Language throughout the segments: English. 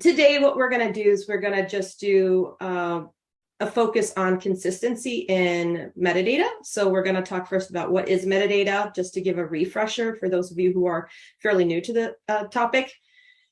today what we're going to do is we're going to just do a focus on consistency in metadata. So we're going to talk first about what is metadata, just to give a refresher for those of you who are fairly new to the topic.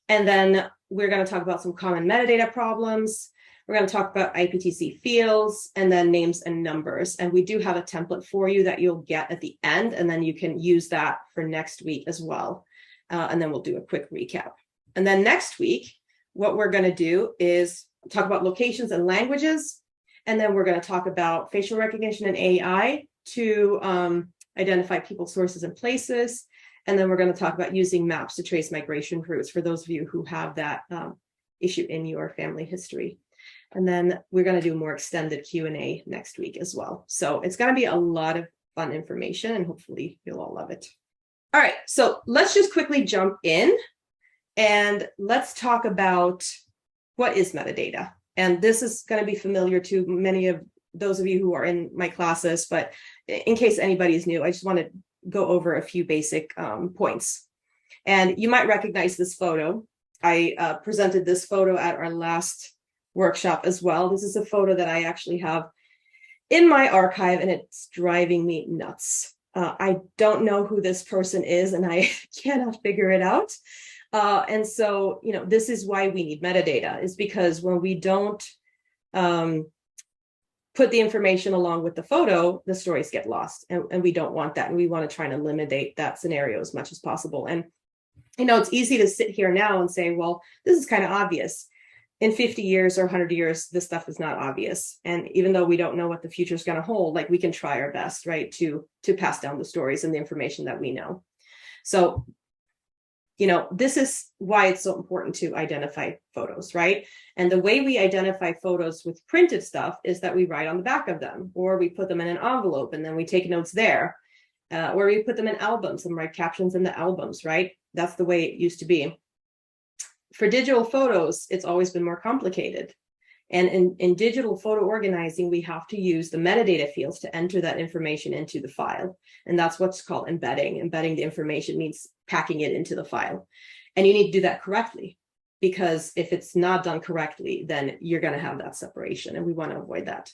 And then we're going to talk about some common metadata problems. We're going to talk about IPTC fields and then names and numbers. And we do have a template for you that you'll get at the end, and then you can use that for next week as well. And then we'll do a quick recap. And then next week, what we're going to do is talk about locations and languages. And then we're going to talk about facial recognition and AI to identify people, sources, and places. And then we're going to talk about using maps to trace migration routes for those of you who have that issue in your family history. And then we're going to do more extended Q&A next week as well. So it's going to be a lot of fun information, and hopefully you'll all love it. All right, so let's just quickly jump in and let's talk about what is metadata. And this is going to be familiar to many of those of you who are in my classes, but in case anybody's new, I just want to go over a few basic points. And you might recognize this photo. I presented this photo at our last workshop as well. This is a photo that I actually have in my archive, and it's driving me nuts. I don't know who this person is, and I cannot figure it out. And so, this is why we need metadata, is because when we don't put the information along with the photo, the stories get lost, and we don't want that. And we want to try and eliminate that scenario as much as possible. And, it's easy to sit here now and say, well, this is kind of obvious. In 50 years or 100 years, this stuff is not obvious. And even though we don't know what the future is going to hold, like, we can try our best, right, to pass down the stories and the information that we know. So, this is why it's so important to identify photos, right? And the way we identify photos with printed stuff is that we write on the back of them, or we put them in an envelope and then we take notes there, or we put them in albums and write captions in the albums, right? That's the way it used to be. For digital photos, it's always been more complicated. And in digital photo organizing, we have to use the metadata fields to enter that information into the file. And that's what's called embedding. Embedding the information means packing it into the file. And you need to do that correctly, because if it's not done correctly, then you're going to have that separation, and we want to avoid that.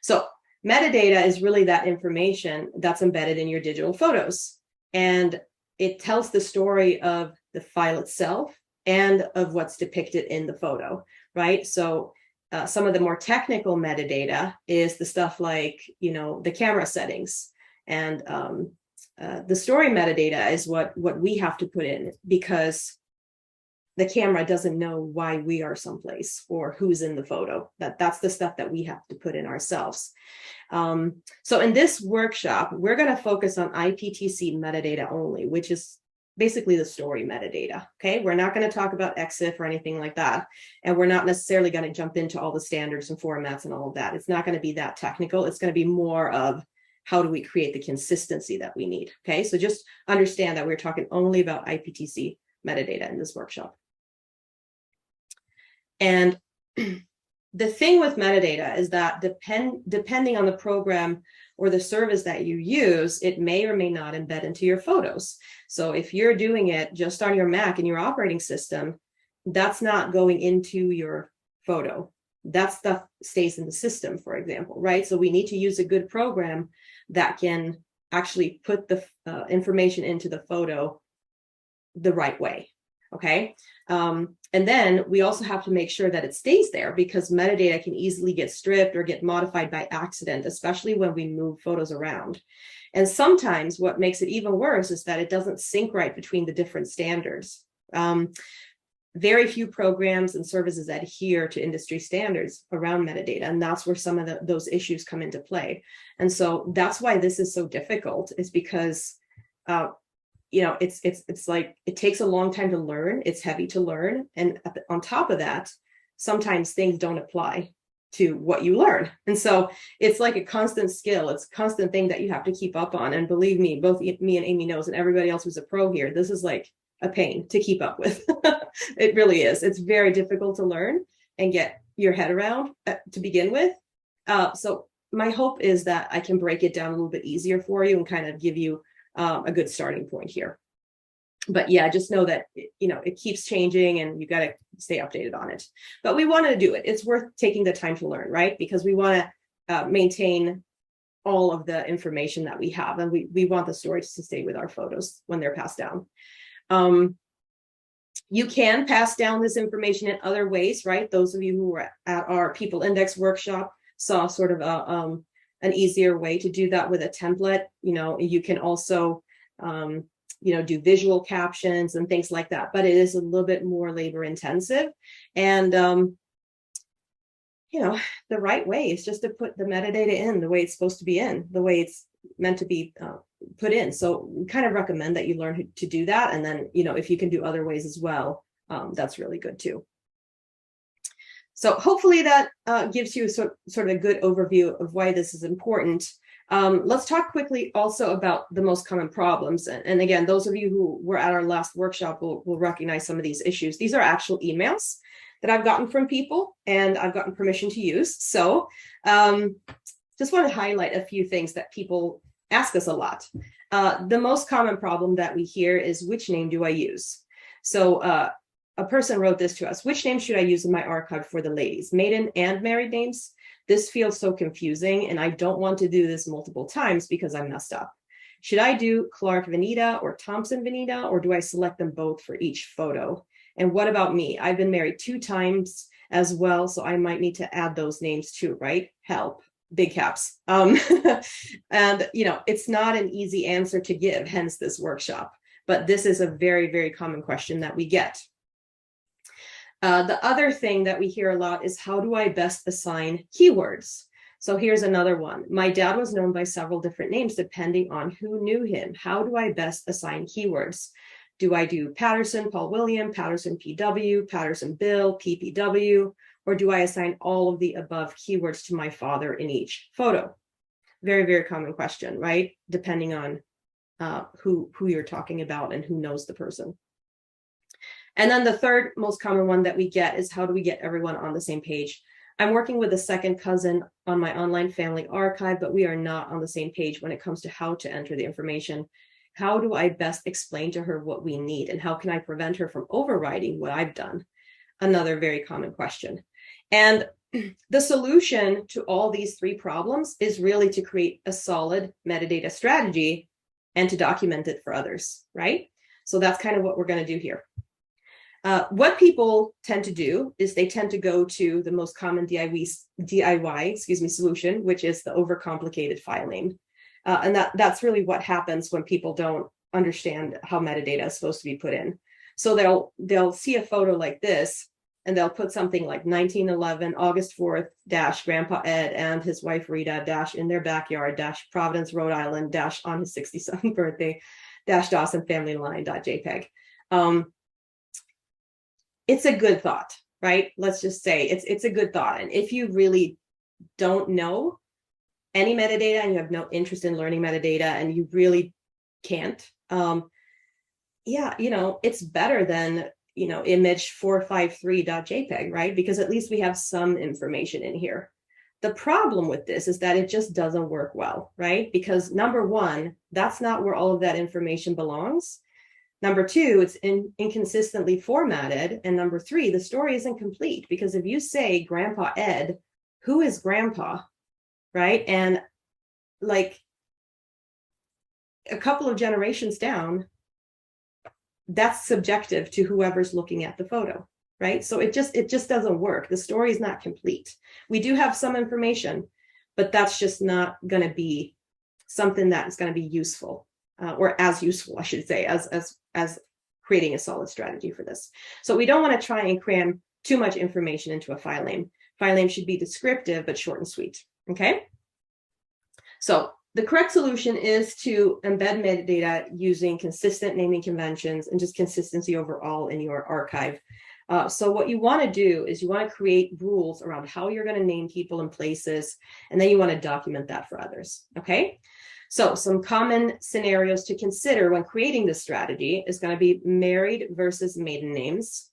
So metadata is really that information that's embedded in your digital photos. And it tells the story of the file itself and of what's depicted in the photo, right? So some of the more technical metadata is the stuff like, the camera settings, and the story metadata is what we have to put in, because the camera doesn't know why we are someplace or who's in the photo. That's the stuff that we have to put in ourselves. So in this workshop, we're going to focus on IPTC metadata only, which is basically the story metadata. Okay, we're not going to talk about EXIF or anything like that, and we're not necessarily going to jump into all the standards and formats and all of that. It's not going to be that technical. It's going to be more of how do we create the consistency that we need. Okay, so just understand that we're talking only about IPTC metadata in this workshop. And the thing with metadata is that depending on the program or the service that you use, it may or may not embed into your photos. So if you're doing it just on your Mac and your operating system, that's not going into your photo. That stuff stays in the system, for example, right? So we need to use a good program that can actually put the information into the photo the right way. Okay. And then we also have to make sure that it stays there, because metadata can easily get stripped or get modified by accident, especially when we move photos around. And sometimes what makes it even worse is that it doesn't sync right between the different standards. Very few programs and services adhere to industry standards around metadata, and that's where some of those issues come into play. And so that's why this is so difficult, is because it's like it takes a long time to learn. It's heavy to learn. And on top of that, sometimes things don't apply to what you learn. And so it's like a constant skill. It's a constant thing that you have to keep up on. And believe me, both me and Amy knows, and everybody else who's a pro here, this is like a pain to keep up with. It really is. It's very difficult to learn and get your head around to begin with. So my hope is that I can break it down a little bit easier for you and kind of give you a good starting point here. But yeah, just know that, it keeps changing and you got to stay updated on it. But we want to do it. It's worth taking the time to learn, right? Because we want to maintain all of the information that we have. And we want the stories to stay with our photos when they're passed down. You can pass down this information in other ways, right? Those of you who were at our People Index workshop saw sort of an easier way to do that with a template. You can also do visual captions and things like that, but it is a little bit more labor intensive. And, the right way is just to put the metadata in the way it's supposed to be in, the way it's meant to be put in. So we kind of recommend that you learn to do that. And then, if you can do other ways as well, that's really good too. So hopefully that gives you sort of a good overview of why this is important. Let's talk quickly also about the most common problems. And again, those of you who were at our last workshop will recognize some of these issues. These are actual emails that I've gotten from people and I've gotten permission to use. So just want to highlight a few things that people ask us a lot. The most common problem that we hear is, which name do I use? So a person wrote this to us: which name should I use in my archive for the ladies? Maiden and married names? This feels so confusing and I don't want to do this multiple times because I'm messed up. Should I do Clark Vanita or Thompson Vanita, or do I select them both for each photo? And what about me? I've been married 2 times as well, so I might need to add those names too, right? Help, big caps. And, it's not an easy answer to give, hence this workshop. But this is a very, very common question that we get. The other thing that we hear a lot is, how do I best assign keywords? So here's another one. My dad was known by several different names depending on who knew him. How do I best assign keywords? Do I do Patterson, Paul William, Patterson PW, Patterson Bill, PPW, or do I assign all of the above keywords to my father in each photo? Very, very common question, right? Depending on who you're talking about and who knows the person. And then the third most common one that we get is, how do we get everyone on the same page? I'm working with a second cousin on my online family archive, but we are not on the same page when it comes to how to enter the information. How do I best explain to her what we need, and how can I prevent her from overriding what I've done? Another very common question. And the solution to all these 3 problems is really to create a solid metadata strategy and to document it for others, right? So that's kind of what we're going to do here. What people tend to do is they tend to go to the most common DIY solution, which is the overcomplicated file name. And that's really what happens when people don't understand how metadata is supposed to be put in. So they'll see a photo like this, and they'll put something like 1911, August 4th, dash Grandpa Ed and his wife Rita, dash in their backyard, dash Providence, Rhode Island, dash on his 67th birthday, dash Dawson family line.jpg. It's a good thought, right? Let's just say it's a good thought. And if you really don't know any metadata and you have no interest in learning metadata and you really can't, it's better than, image 453.jpg, right? Because at least we have some information in here. The problem with this is that it just doesn't work well, right? Because number one, that's not where all of that information belongs. Number two, it's inconsistently formatted. And number three, the story isn't complete, because if you say Grandpa Ed, who is Grandpa, right? And like a couple of generations down, that's subjective to whoever's looking at the photo, right? So it just doesn't work. The story is not complete. We do have some information, but that's just not going to be something that is going to be useful, or as useful, I should say, as creating a solid strategy for this. So we don't want to try and cram too much information into a file name. File name should be descriptive, but short and sweet, okay? So the correct solution is to embed metadata using consistent naming conventions and just consistency overall in your archive. So what you want to do is you want to create rules around how you're going to name people and places, and then you want to document that for others, okay? So some common scenarios to consider when creating this strategy is going to be married versus maiden names,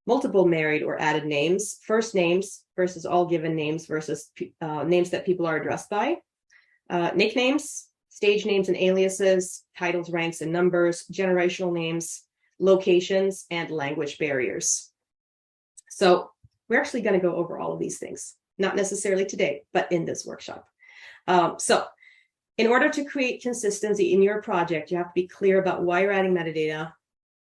multiple married or added names, first names versus all given names versus names that people are addressed by, nicknames, stage names and aliases, titles, ranks, and numbers, generational names, locations, and language barriers. So we're actually going to go over all of these things, not necessarily today, but in this workshop. So in order to create consistency in your project, you have to be clear about why you're adding metadata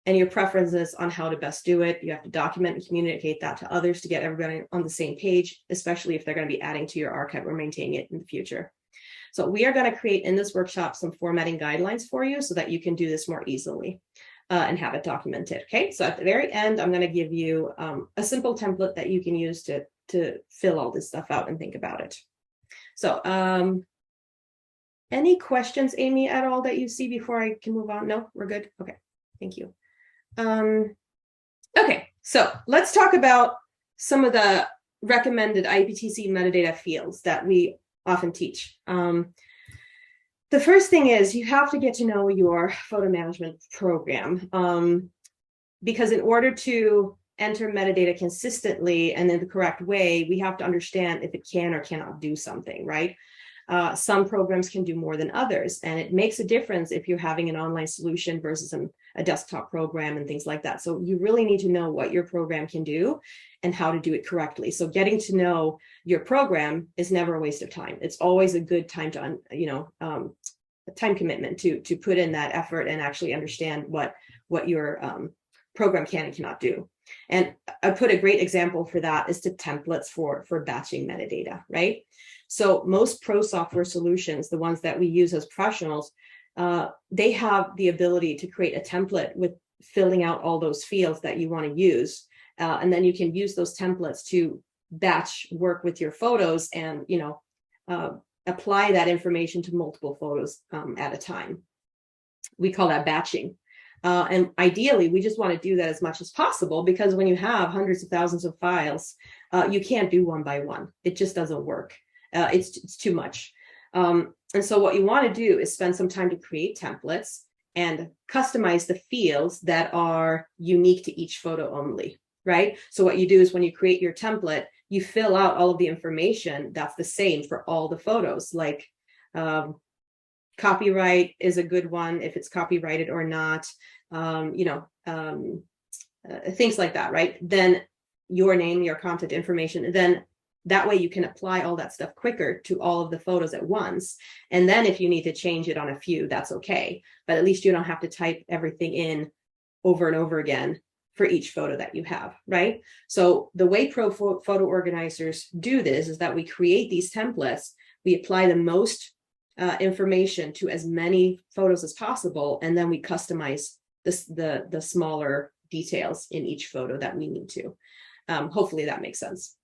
and your preferences on how to best do it. You have to document and communicate that to others to get everybody on the same page, especially if they're going to be adding to your archive or maintaining it in the future. So we are going to create in this workshop some formatting guidelines for you so that you can do this more easily and have it documented. Okay, so at the very end, I'm going to give you a simple template that you can use to fill all this stuff out and think about it. So any questions, Amy, at all that you see before I can move on? No, we're good. Okay, thank you. Okay, so let's talk about some of the recommended IPTC metadata fields that we often teach. The first thing is you have to get to know your photo management program, because in order to enter metadata consistently and in the correct way, we have to understand if it can or cannot do something, right? Some programs can do more than others, and it makes a difference if you're having an online solution versus a desktop program and things like that. So you really need to know what your program can do and how to do it correctly. So getting to know your program is never a waste of time. It's always a good time to, time commitment to put in that effort and actually understand what your program can and cannot do. And I put a great example for that is to templates for batching metadata, right? So most pro software solutions, the ones that we use as professionals, they have the ability to create a template with filling out all those fields that you want to use. And then you can use those templates to batch work with your photos and, apply that information to multiple photos at a time. We call that batching. And ideally, we just want to do that as much as possible, because when you have hundreds of thousands of files, you can't do one by one. It just doesn't work. It's too much. And so what you want to do is spend some time to create templates and customize the fields that are unique to each photo only, right? So what you do is when you create your template, you fill out all of the information that's the same for all the photos, like copyright is a good one, if it's copyrighted or not, things like that, right? Then your name, your contact information, then that way you can apply all that stuff quicker to all of the photos at once. And then if you need to change it on a few, that's okay. But at least you don't have to type everything in over and over again for each photo that you have, right? So the way pro photo organizers do this is that we create these templates, we apply the most information to as many photos as possible, and then we customize the smaller details in each photo that we need to. Hopefully that makes sense.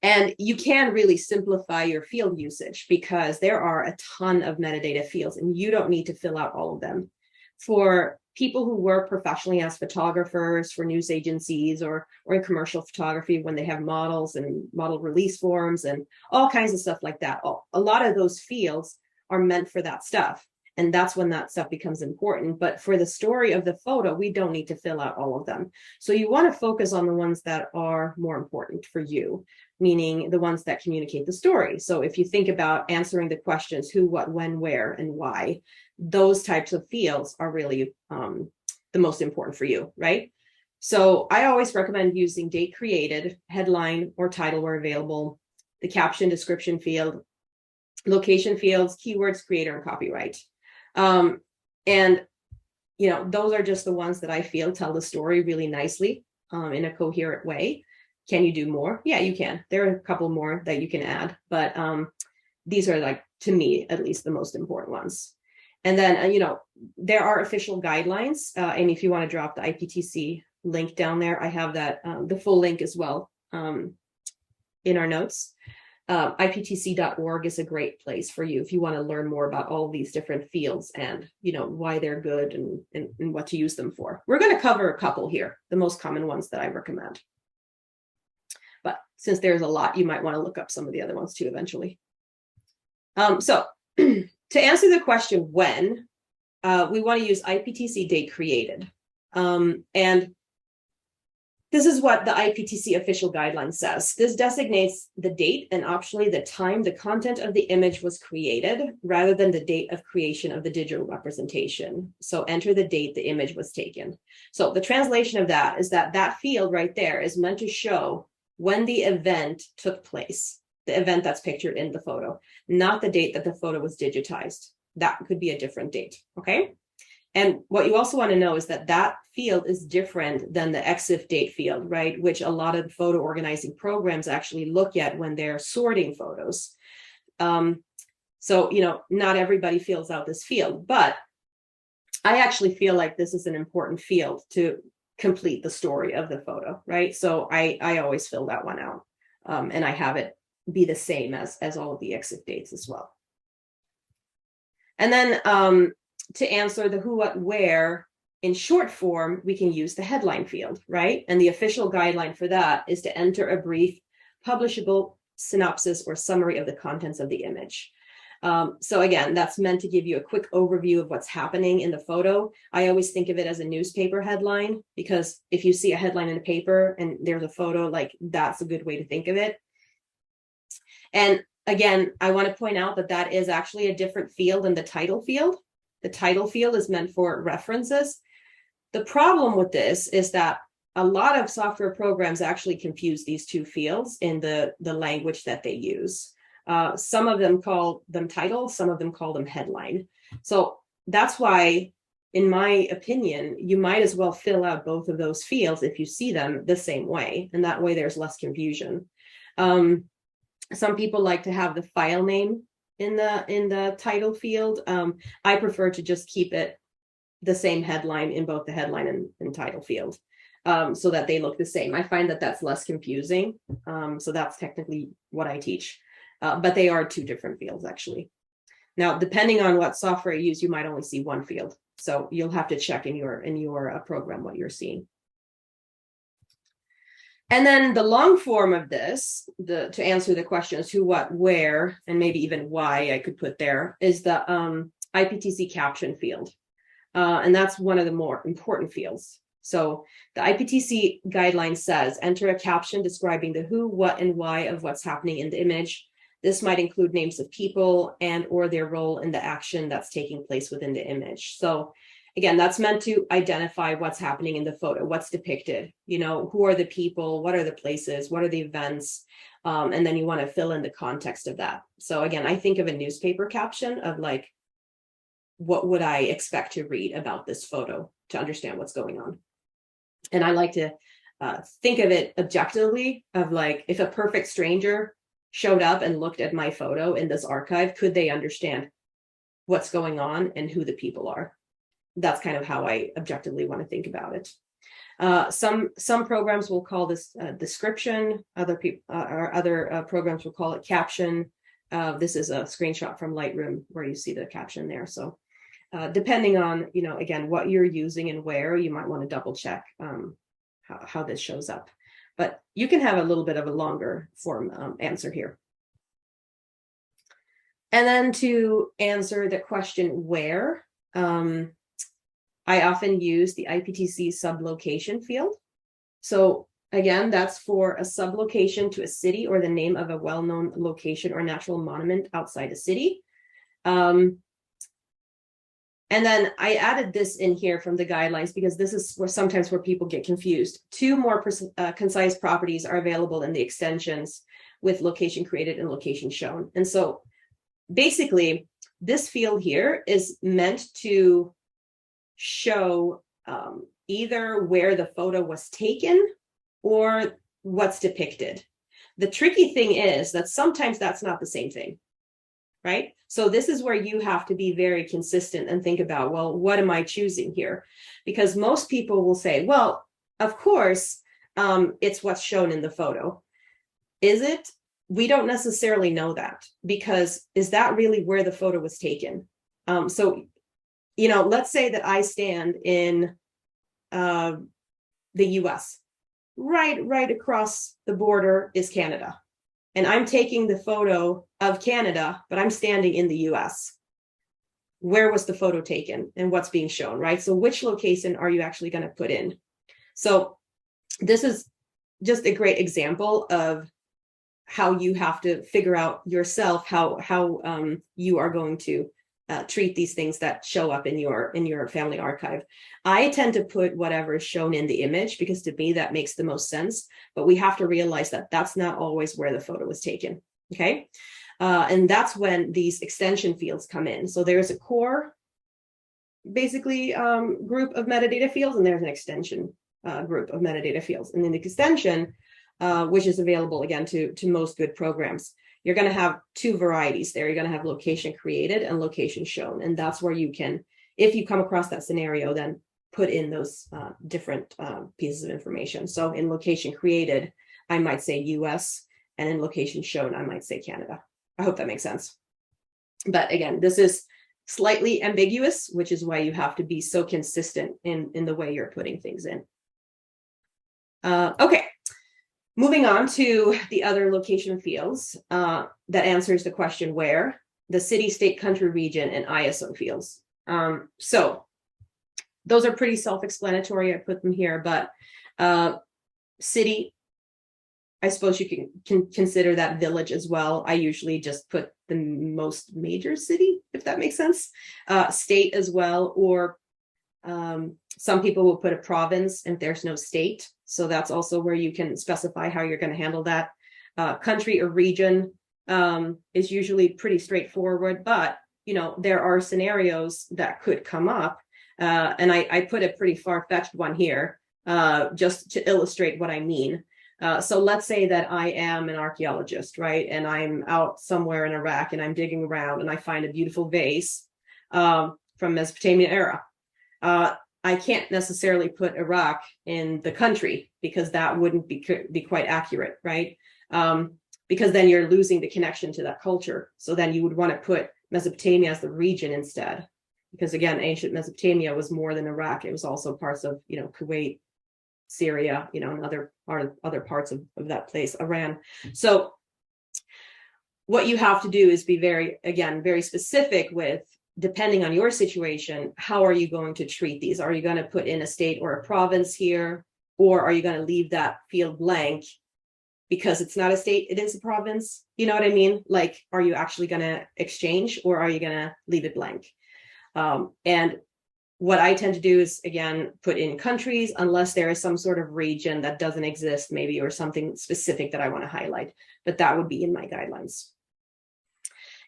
And you can really simplify your field usage because there are a ton of metadata fields and you don't need to fill out all of them. For people who work professionally as photographers for news agencies or in commercial photography, when they have models and model release forms and all kinds of stuff like that, a lot of those fields are meant for that stuff. And that's when that stuff becomes important. But for the story of the photo, we don't need to fill out all of them. So you want to focus on the ones that are more important for you, meaning the ones that communicate the story. So if you think about answering the questions, who, what, when, where, and why, those types of fields are really the most important for you, right? So I always recommend using date created, headline or title where available, the caption description field, location fields, keywords, creator, and copyright. And, those are just the ones that I feel tell the story really nicely in a coherent way. Can you do more? Yeah, you can. There are a couple more that you can add, but these are, like, to me, at least the most important ones. And then, there are official guidelines. And if you want to drop the IPTC link down there, I have that, the full link as well in our notes. IPTC.org is a great place for you if you want to learn more about all of these different fields and, why they're good and what to use them for. We're going to cover a couple here, the most common ones that I recommend. But since there's a lot, you might want to look up some of the other ones too eventually. So to answer the question when, we want to use IPTC date created. And This is what the IPTC official guideline says. This designates the date and optionally the time the content of the image was created rather than the date of creation of the digital representation. So enter the date the image was taken. So the translation of that is that that field right there is meant to show when the event took place, the event that's pictured in the photo, not the date that the photo was digitized. That could be a different date, okay? And what you also want to know is that that field is different than the EXIF date field, right? Which a lot of photo organizing programs actually look at when they're sorting photos. So, not everybody fills out this field, but I actually feel like this is an important field to complete the story of the photo, right? So I always fill that one out, and I have it be the same as all of the EXIF dates as well. And then to answer the who, what, where in short form, we can use the headline field, right? And the official guideline for that is to enter a brief, publishable synopsis or summary of the contents of the image. So again, that's meant to give you a quick overview of what's happening in the photo. I always think of it as a newspaper headline, because if you see a headline in a paper and there's a photo, like that's a good way to think of it. And again, I want to point out that that is actually a different field than the title field. The title field is meant for references. The problem with this is that a lot of software programs actually confuse these two fields in the language that they use. Some of them call them title, some of them call them headline. So that's why, in my opinion, you might as well fill out both of those fields if you see them the same way, and that way there's less confusion. Some people like to have the file name in the title field. I prefer to just keep it the same headline in both the headline and title field, so that they look the same. I find that that's less confusing. So that's technically what I teach, but they are two different fields actually. Now, depending on what software you use, you might only see one field. So you'll have to check in your program what you're seeing. And then the long form of this, to answer the questions who, what, where, and maybe even why I could put there, is the IPTC caption field. And that's one of the more important fields. So the IPTC guideline says, enter a caption describing the who, what, and why of what's happening in the image. This might include names of people and or their role in the action that's taking place within the image. So again, that's meant to identify what's happening in the photo, what's depicted, who are the people, what are the places, what are the events, and then you want to fill in the context of that. So again, I think of a newspaper caption of like, what would I expect to read about this photo to understand what's going on? And I like to think of it objectively of like, if a perfect stranger showed up and looked at my photo in this archive, could they understand what's going on and who the people are? That's kind of how I objectively want to think about it. Some programs will call this description. Other programs will call it caption. This is a screenshot from Lightroom where you see the caption there. So depending on, again, what you're using and where, you might want to double check how this shows up. But you can have a little bit of a longer form answer here. And then to answer the question where, I often use the IPTC sublocation field. So again, that's for a sublocation to a city or the name of a well-known location or natural monument outside a city. And then I added this in here from the guidelines because this is sometimes where people get confused. Two more concise properties are available in the extensions with location created and location shown. And so basically, this field here is meant to show either where the photo was taken or what's depicted. The tricky thing is that sometimes that's not the same thing, right? So this is where you have to be very consistent and think about, well, what am I choosing here? Because most people will say, well, of course, it's what's shown in the photo. Is it? We don't necessarily know that, because is that really where the photo was taken? So let's say that I stand in the US. Right across the border is Canada. And I'm taking the photo of Canada, but I'm standing in the US. Where was the photo taken and what's being shown, right? So which location are you actually going to put in? So this is just a great example of how you have to figure out yourself how you are going to treat these things that show up in your family archive. I tend to put whatever is shown in the image because to me that makes the most sense, but we have to realize that that's not always where the photo was taken. Okay. And that's when these extension fields come in. So there's a core, basically, group of metadata fields, and there's an extension group of metadata fields. And then the extension, which is available again to most good programs, you're going to have two varieties there. You're going to have location created and location shown. And that's where you can, if you come across that scenario, then put in those different pieces of information. So in location created, I might say US, and in location shown, I might say Canada. I hope that makes sense. But again, this is slightly ambiguous, which is why you have to be so consistent in the way you're putting things in. Okay, moving on to the other location fields that answers the question where, the city, state, country, region, and ISO fields. So those are pretty self-explanatory. I put them here, but city, I suppose you can consider that village as well. I usually just put the most major city, if that makes sense. State as well, or some people will put a province if there's no state. So that's also where you can specify how you're going to handle that. Country or region is usually pretty straightforward, but there are scenarios that could come up. And I put a pretty far-fetched one here just to illustrate what I mean. So let's say that I am an archaeologist, right? And I'm out somewhere in Iraq and I'm digging around and I find a beautiful vase from Mesopotamian era. I can't necessarily put Iraq in the country because that wouldn't be quite accurate, right? Because then you're losing the connection to that culture. So then you would want to put Mesopotamia as the region instead. Because again, ancient Mesopotamia was more than Iraq. It was also parts of, Kuwait, Syria, and other parts of that place, Iran. So what you have to do is be very specific with, depending on your situation, how are you going to treat these? Are you going to put in a state or a province here? Or are you going to leave that field blank because it's not a state, it is a province? You know what I mean? Like, are you actually going to exchange or are you going to leave it blank? And what I tend to do is, again, put in countries unless there is some sort of region that doesn't exist maybe, or something specific that I want to highlight, but that would be in my guidelines.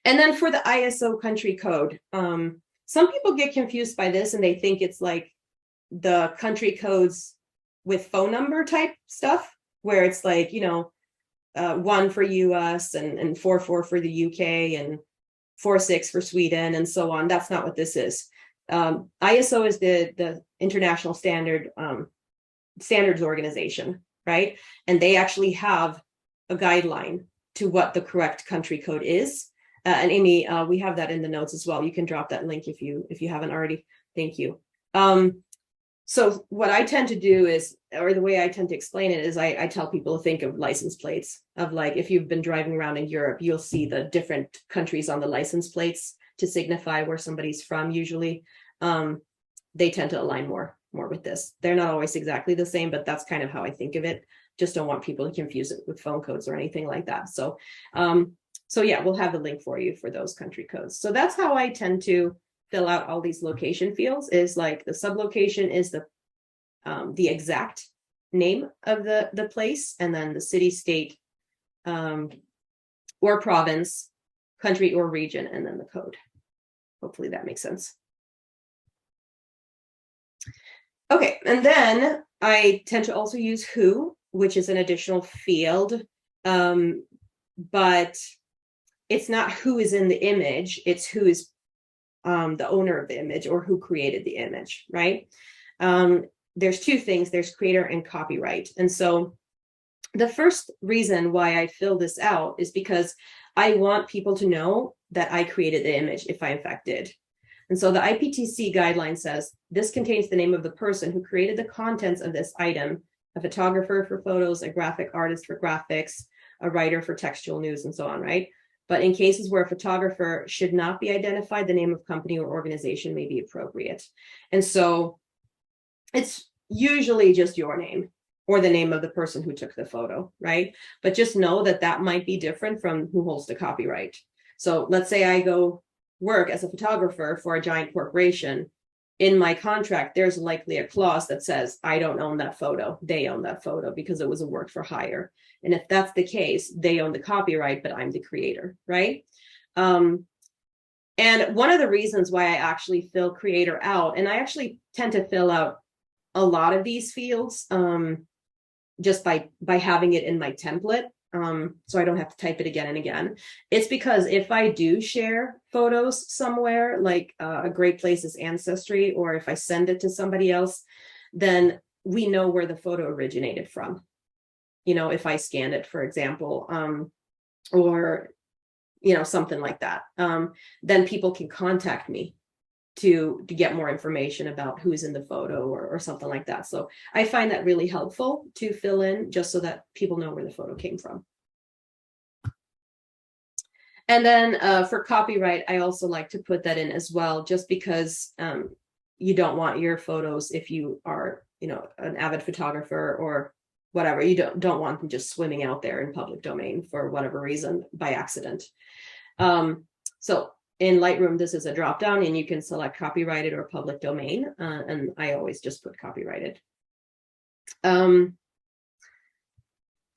And then for the ISO country code, some people get confused by this and they think it's like the country codes with phone number type stuff, where it's like, 1 for US and 44 for the UK and 46 for Sweden and so on. That's not what this is. ISO is the International Standards Organization, right? And they actually have a guideline to what the correct country code is. And Amy, we have that in the notes as well. You can drop that link if you haven't already. Thank you. So what I tend to do is, or the way I tend to explain it is, I tell people to think of license plates of, like, if you've been driving around in Europe, you'll see the different countries on the license plates to signify where somebody's from. Usually, they tend to align more with this. They're not always exactly the same, but that's kind of how I think of it. Just don't want people to confuse it with phone codes or anything like that. So yeah, we'll have the link for you for those country codes. So that's how I tend to fill out all these location fields, is like the sublocation is the exact name of the place, and then the city, state, or province, country or region, and then the code. Hopefully that makes sense. Okay, and then I tend to also use who, which is an additional field, but it's not who is in the image, it's who is the owner of the image or who created the image, right? There's two things, there's creator and copyright. And so the first reason why I fill this out is because I want people to know that I created the image, if I in fact did. And so the IPTC guideline says, this contains the name of the person who created the contents of this item, a photographer for photos, a graphic artist for graphics, a writer for textual news, and so on, right? But in cases where a photographer should not be identified, the name of company or organization may be appropriate. And so it's usually just your name or the name of the person who took the photo, right? But just know that that might be different from who holds the copyright. So let's say I go work as a photographer for a giant corporation. In my contract, there's likely a clause that says, I don't own that photo. They own that photo because it was a work for hire. And if that's the case, they own the copyright, but I'm the creator, right? And one of the reasons why I actually fill creator out, and I actually tend to fill out a lot of these fields just by having it in my template. So I don't have to type it again and again. It's because if I do share photos somewhere, like a great place is Ancestry, or if I send it to somebody else, then we know where the photo originated from. You know, if I scanned it, for example, or, you know, something like that, then people can contact me to get more information about who's in the photo or something like that. So I find that really helpful to fill in just so that people know where the photo came from. And then for copyright, I also like to put that in as well, just because you don't want your photos, if you are, you know, an avid photographer or whatever, you don't want them just swimming out there in public domain for whatever reason by accident. So in Lightroom, this is a dropdown and you can select copyrighted or public domain. And I always just put copyrighted. The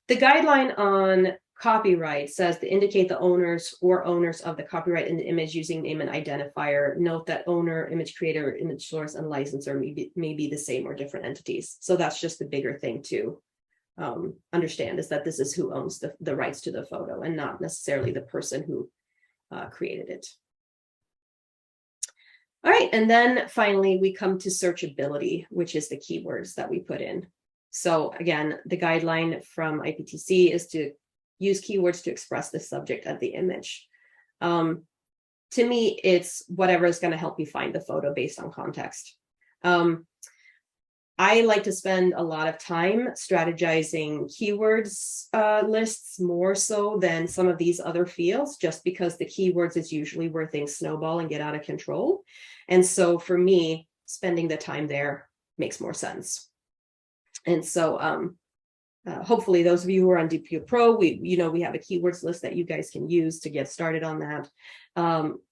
guideline on copyright says to indicate the owners or owners of the copyright in the image using name and identifier. Note that owner, image creator, image source, and licensor may be the same or different entities. So that's just the bigger thing to understand, is that this is who owns the rights to the photo and not necessarily the person who created it. All right, and then finally we come to searchability, which is the keywords that we put in. So again, the guideline from IPTC is to use keywords to express the subject of the image. To me, it's whatever is going to help you find the photo based on context. I like to spend a lot of time strategizing keywords lists more so than some of these other fields, just because the keywords is usually where things snowball and get out of control. And so for me, spending the time there makes more sense. And so hopefully those of you who are on DPO Pro, we have a keywords list that you guys can use to get started on that.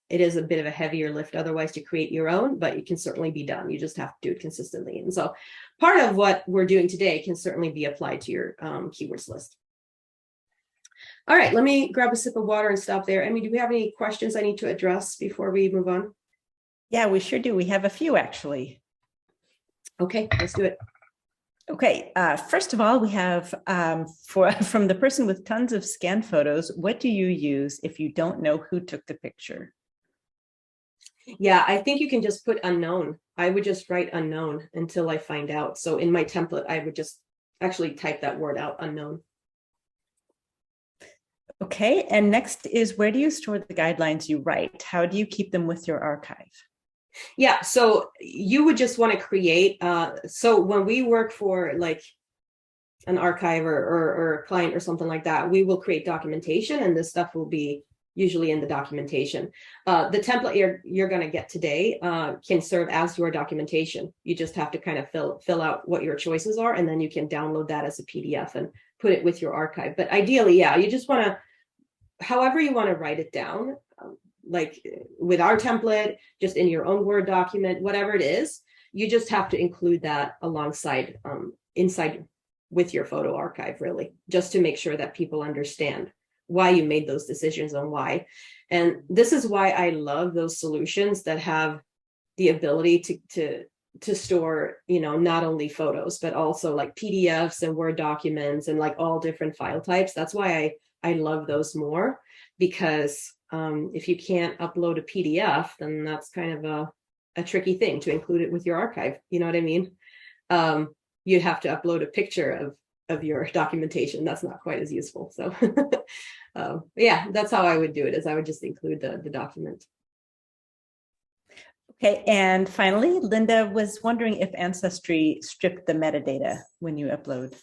It is a bit of a heavier lift otherwise to create your own, but it can certainly be done. You just have to do it consistently. And so part of what we're doing today can certainly be applied to your keywords list. All right, let me grab a sip of water and stop there. Emmy, do we have any questions I need to address before we move on? Yeah, we sure do. We have a few, actually. Okay, let's do it. Okay, first of all, we have from the person with tons of scanned photos, what do you use if you don't know who took the picture? Yeah, I think you can just put unknown. I would just write unknown until I find out. So in my template, I would just actually type that word out, unknown. Okay, and next is, where do you store the guidelines you write? How do you keep them with your archive? Yeah, so you would just want to create, so when we work for like an archive or a client or something like that, we will create documentation, and this stuff will be usually in the documentation. The template you're going to get today can serve as your documentation. You just have to kind of fill out what your choices are, and then you can download that as a PDF and put it with your archive. But ideally, yeah, you just want to, however you want to write it down, like with our template, just in your own Word document, whatever it is, you just have to include that alongside inside with your photo archive, really, just to make sure that people understand why you made those decisions and why. And this is why I love those solutions that have the ability to store, not only photos, but also like PDFs and Word documents and like all different file types. That's why I love those more, because if you can't upload a PDF, then that's kind of a tricky thing to include it with your archive. You know what I mean? You'd have to upload a picture of your documentation. That's not quite as useful. So yeah, that's how I would do it, is I would just include the document. Okay, and finally, Linda was wondering if Ancestry stripped the metadata when you upload.